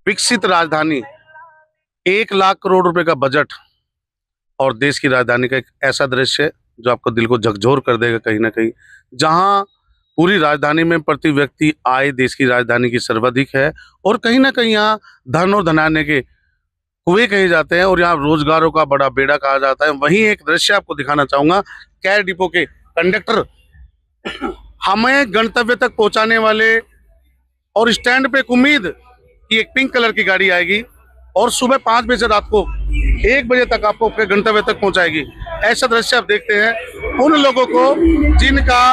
विकसित राजधानी, 1 लाख करोड़ रुपए का बजट और देश की राजधानी का एक ऐसा दृश्य जो आपको दिल को झकझोर कर देगा कहीं ना कहीं, जहां पूरी राजधानी में प्रति व्यक्ति आय देश की राजधानी की सर्वाधिक है और कहीं ना कहीं यहाँ धन और धनान्य के कुएं कहे जाते हैं और यहाँ रोजगारों का बड़ा बेड़ा कहा जाता है। वहीं एक दृश्य आपको दिखाना चाहूंगा, कैर डिपो के कंडक्टर हमें गंतव्य तक पहुंचाने वाले और स्टैंड पे एक उम्मीद कि एक पिंक कलर की गाड़ी आएगी और सुबह 5 बजे से रात को 1 बजे तक आपको अपने गंतव्य तक पहुंचाएगी। ऐसा दृश्य आप देखते हैं उन लोगों को जिनका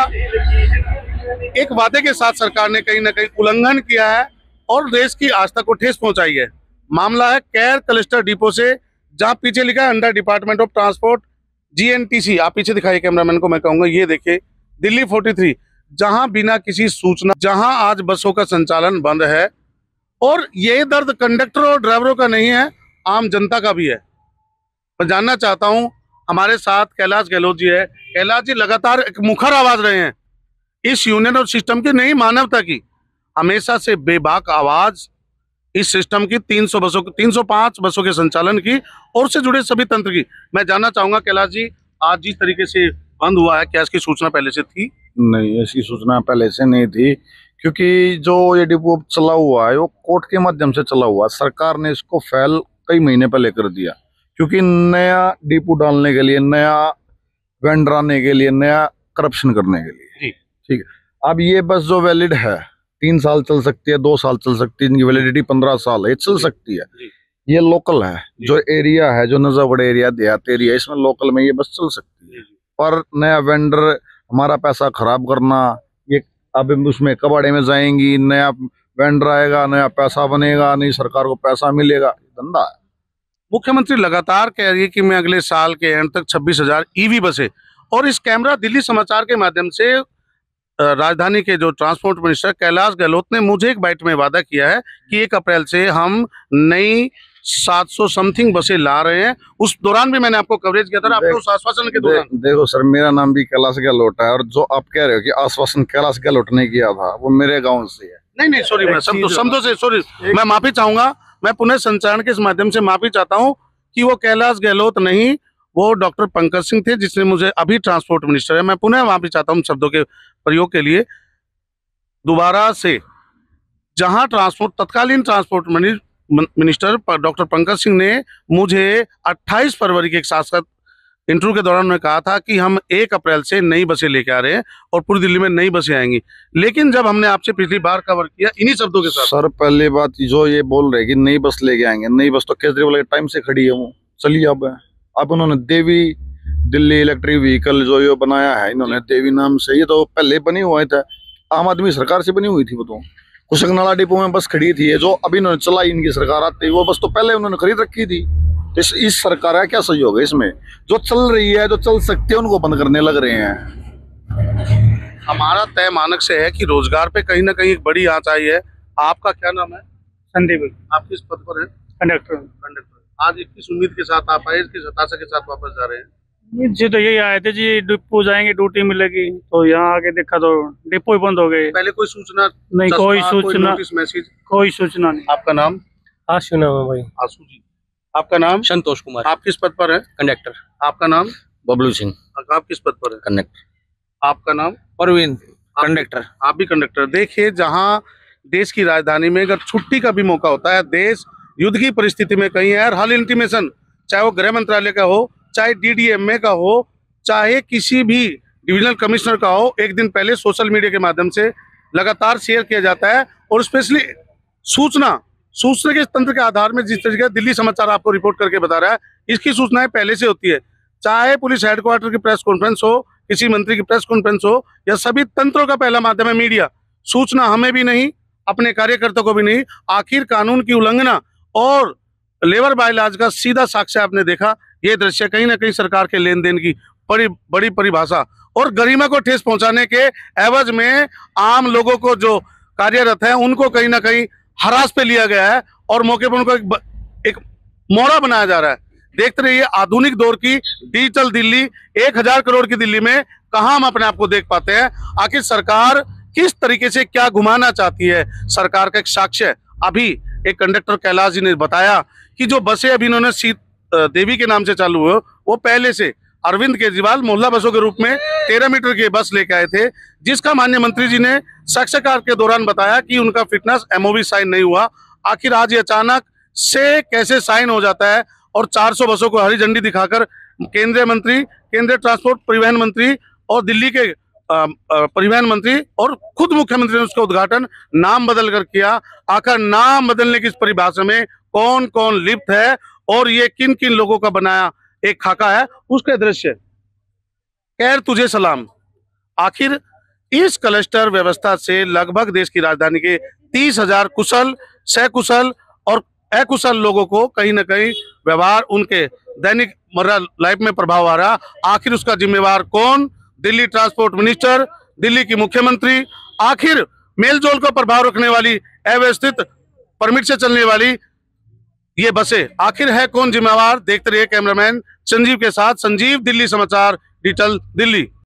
एक वादे के साथ सरकार ने कहीं ना कहीं उल्लंघन किया है और देश की आस्था को ठेस पहुंचाई है। मामला है कैर क्लस्टर डिपो से, जहां पीछे लिखा है under department of transport GNTC। आप पीछे दिखाइए कैमरामैन को, मैं कहूंगा ये देखिए दिल्ली 43, जहां बिना किसी सूचना, जहां आज बसों का संचालन बंद है। और ये दर्द कंडक्टर और ड्राइवरों का नहीं है, आम जनता का भी है। मैं जानना चाहता हूं, हमारे साथ कैलाश गहलोत जी है। कैलाश जी लगातार एक मुखर आवाज रहे हैं इस यूनियन और सिस्टम की, नहीं मानवता की, हमेशा से बेबाक आवाज इस सिस्टम की, 305 बसों के संचालन की और उससे जुड़े सभी तंत्र की। मैं जानना चाहूंगा कैलाश जी, आज जिस तरीके से बंद हुआ है, क्या इसकी सूचना पहले से थी? नहीं, इसकी सूचना पहले से नहीं थी, क्योंकि जो ये डिपो चला हुआ है वो कोर्ट के माध्यम से चला हुआ है। सरकार ने इसको फैल कई महीने पहले कर दिया, क्योंकि नया डिपो डालने के लिए, नया वेंडर आने के लिए, नया करप्शन करने के लिए। ठीक है, अब ये बस जो वैलिड है 3 साल चल सकती है, 2 साल चल सकती है, इनकी वैलिडिटी 15 साल है, ये चल सकती है। ये लोकल है, जो एरिया है, जो नजरगढ़ एरिया, देहात एरिया, इसमें लोकल में ये बस चल सकती है। पर नया वेंडर हमारा पैसा खराब करना, ये अब उसमें कबाड़े में जाएंगी, नया वेंडर आएगा, नया पैसा बनेगा, नहीं सरकार को पैसा मिलेगा, धंधा है। मुख्यमंत्री लगातार कह रही है कि मैं अगले साल के एंड तक 26,000 EV बसें, और इस कैमरा दिल्ली समाचार के माध्यम से राजधानी के जो ट्रांसपोर्ट मिनिस्टर कैलाश गहलोत ने मुझे एक बाइट में वादा किया है कि 1 अप्रैल से हम नई 700 समथिंग बसें ला रहे हैं। उस दौरान भी मैंने आपको कवरेज किया था, आपको उस आश्वासन के दौरान। देखो सर, मेरा नाम भी कैलाश गहलोत है और जो आप कह रहे हो कि आश्वासन कैलाश गहलोत ने किया था, वो मेरे गाँव से है। नहीं सॉरी, मैं शब्दों से सॉरी, मैं माफी चाहूंगा। मैं पुनः संचारण के इस माध्यम से माफी चाहता हूं कि वो कैलाश गहलोत नहीं, वो डॉक्टर पंकज सिंह थे, जिसने मुझे, अभी ट्रांसपोर्ट मिनिस्टर है। मैं पुनः माफी चाहता हूं शब्दों के प्रयोग के लिए। दोबारा से जहां तत्कालीन transport minister doctor Pankaj Singh ने मुझे 28 फरवरी के एक साक्षात इंटरव्यू के दौरान उन्होंने कहा था कि हम 1 अप्रैल से नई बसें लेके आ रहे हैं और पूरी दिल्ली में नई बसें आएंगी। लेकिन जब हमने आपसे पिछली बार कवर किया इन्हीं शब्दों के साथ, सर पहली बात जो ये बोल रहे कि नई बस लेके आएंगे, नई बस तो केजरीवाल के टाइम से खड़ी है, वो चलिए अब उन्होंने देवी दिल्ली इलेक्ट्रिक व्हीकल जो ये बनाया है, इन्होंने देवी नाम से, ये तो पहले बनी हुआ था, आम आदमी सरकार से बनी हुई थी। वो तो कुशकनाला डिपो में बस खड़ी थी, जो अभी इन्होंने चलाई, इनकी सरकार आती, वो बस तो पहले उन्होंने खरीद रखी थी। इस सरकार का क्या सहयोग है इसमें? जो चल रही है, जो चल सकती है, उनको बंद करने लग रहे हैं। हमारा तय मानक से है कि रोजगार पे कहीं ना कहीं एक बड़ी आंच आई है। आपका क्या नाम है? संदीप। आप किस पद पर है? कंडक्टर। आज 21 उम्मीद के साथ आप आए, किस हताशा के साथ वापस जा रहे हैं? जी तो यही आए थे जी, डिपो जाएंगे, ड्यूटी मिलेगी, तो यहाँ आके देखा तो डिपो ही बंद हो गए। पहले कोई सूचना नहीं, कोई सूचना, मैसेज, कोई सूचना नहीं। आपका नाम? आशु नाम है भाई। आशु जी। आपका नाम? संतोष कुमार। आप किस पद पर है? कंडक्टर। आपका नाम? बबलू सिंह। आप किस पद पर है? कंडक्टर। आपका नाम? परवीन। कंडक्टर। आप भी कंडक्टर। देखिए, जहां देश की राजधानी में अगर छुट्टी का भी मौका होता है, देश युद्ध की परिस्थिति में कहीं है, हर इंटीमेशन, चाहे वो गृह मंत्रालय का हो, चाहे DDMA का हो, चाहे किसी भी डिविजनल कमिश्नर का हो, एक दिन पहले सोशल मीडिया के माध्यम से लगातार शेयर किया जाता है। और स्पेशली सूचना के तंत्र के आधार में, जिस तरीके से दिल्ली समाचार आपको रिपोर्ट करके बता रहा है, इसकी सूचनाएं पहले से होती है। चाहे पुलिस हेडक्वार्टर की प्रेस कॉन्फ्रेंस हो, किसी मंत्री की प्रेस कॉन्फ्रेंस हो, या सभी तंत्रों का पहला माध्यम है मीडिया। सूचना हमें भी नहीं, अपने कार्यकर्ताओं को भी नहीं। आखिर कानून की उल्लंघना और लेबर बायलॉज का सीधा साक्ष्य आपने देखा। ये दृश्य कहीं ना कहीं सरकार के लेन देन की बड़ी परिभाषा और गरिमा को ठेस पहुंचाने के एवज में आम लोगों को जो कार्यरत है उनको कहीं ना कहीं हरास पे लिया गया है और मौके पर उनको एक मोहरा बनाया जा रहा है। देखते रहिए आधुनिक दौर की डिजिटल दिल्ली, 1000 करोड़ की दिल्ली में कहां हम अपने आप को देख पाते हैं। आखिर सरकार किस तरीके से क्या घुमाना चाहती है, सरकार का एक साक्ष्य अभी एक कंडक्टर कैलाश जी ने बताया कि जो बसें अभी इन्होंने सीत देवी के नाम से चालू हुए, वो पहले से अरविंद केजरीवाल मोहल्ला बसों के रूप में 13 मीटर की बस लेके आए थे, जिसका माननीय मंत्री जी ने साक्षात्कार के दौरान बताया कि उनका फिटनेस एमओवी साइन नहीं हुआ। आखिर आज ये अचानक से कैसे साइन हो जाता है और 400 बसों को हरी झंडी दिखाकर केंद्रीय मंत्री, केंद्रीय ट्रांसपोर्ट परिवहन मंत्री और दिल्ली के परिवहन मंत्री और खुद मुख्यमंत्री ने उसका उद्घाटन नाम बदल कर किया। आखिर नाम बदलने की इस परिभाषा में कौन कौन लिप्त है और ये किन किन लोगों का बनाया एक खाका है, उसके दृश्य। खैर तुझे सलाम। आखिर इस क्लस्टर व्यवस्था से लगभग देश की राजधानी के 30,000 कुशल, सकुशल और अकुशल लोगों को कहीं ना कहीं व्यवहार उनके दैनिक मर्रा लाइफ में प्रभाव आ रहा। आखिर उसका जिम्मेवार कौन? दिल्ली ट्रांसपोर्ट मिनिस्टर, दिल्ली की मुख्यमंत्री। आखिर मेलजोल को प्रभाव रखने वाली अव्यवस्थित परमिट से चलने वाली ये बसें, आखिर है कौन जिम्मेवार? देखते रहिए कैमरामैन संजीव के साथ। संजीव, दिल्ली समाचार, डिजिटल दिल्ली।